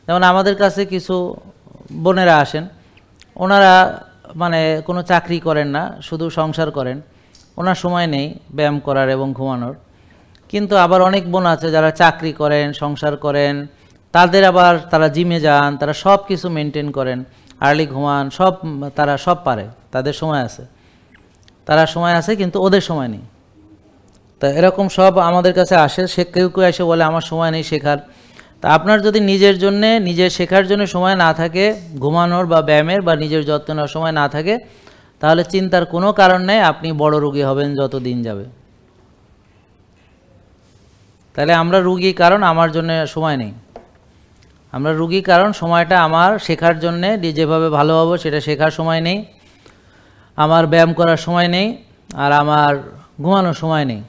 যেমন আমাদের কাছে কিছু বোনেরা আসেন, ওনারা মানে কোনো চাকরি করেন না, শুধু সংসার করেন, ওনার সময় নেই ব্যায়াম করার এবং ঘুমানোর। কিন্তু আবার অনেক বোন আছে যারা চাকরি করেন, সংসার করেন, তাদের আবার তারা জিমে যান, তারা সব কিছু মেনটেন করেন, আর্লি ঘুমান, সব তারা সব পারে, তাদের সময় আছে, তারা সময় আছে কিন্তু ওদের সময় নেই। তা এরকম সব আমাদের কাছে আসে, সে কেউ কেউ এসে বলে আমার সময় নেই শেখার। তা আপনার যদি নিজের জন্যে, নিজের শেখার জন্য সময় না থাকে, ঘুমানোর বা ব্যায়ামের বা নিজের যত্ন নেওয়ার সময় না থাকে, তাহলে চিন্তার কোনো কারণ নেই, আপনি বড় রোগী হবেন যত দিন যাবে। তাহলে আমরা রুগী কারণ আমার জন্য সময় নেই, আমরা রুগী কারণ সময়টা আমার শেখার জন্যে, যেভাবে ভালো হবো সেটা শেখার সময় নেই, আমার ব্যায়াম করার সময় নেই, আর আমার ঘুমানোর সময় নেই।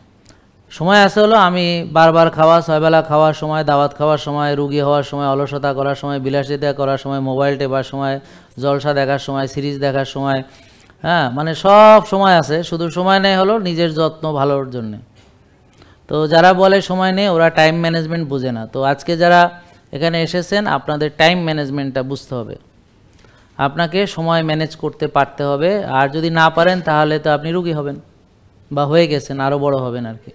সময় আছে হলো আমি বারবার খাওয়া, 6 বেলা খাওয়ার সময়, দাওয়াত খাওয়ার সময়, রুগী হওয়ার সময়, অলসতা করার সময়, বিলাসিতা করার সময়, মোবাইল টেপার সময়, জলসা দেখার সময়, সিরিজ দেখার সময়, হ্যাঁ মানে সব সময় আছে, শুধু সময় নেই হলো নিজের যত্ন ভালোর জন্যে। তো যারা বলে সময় নেই, ওরা টাইম ম্যানেজমেন্ট বুঝে না। তো আজকে যারা এখানে এসেছেন, আপনাদের টাইম ম্যানেজমেন্টটা বুঝতে হবে, আপনাকে সময় ম্যানেজ করতে পারতে হবে। আর যদি না পারেন তাহলে তো আপনি রুগী হবেন বা হয়ে গেছেন, আরও বড় হবেন আর কি।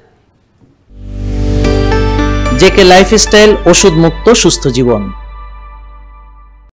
জেকে লাইফস্টাইল, ওষুধ মুক্ত সুস্থ জীবন।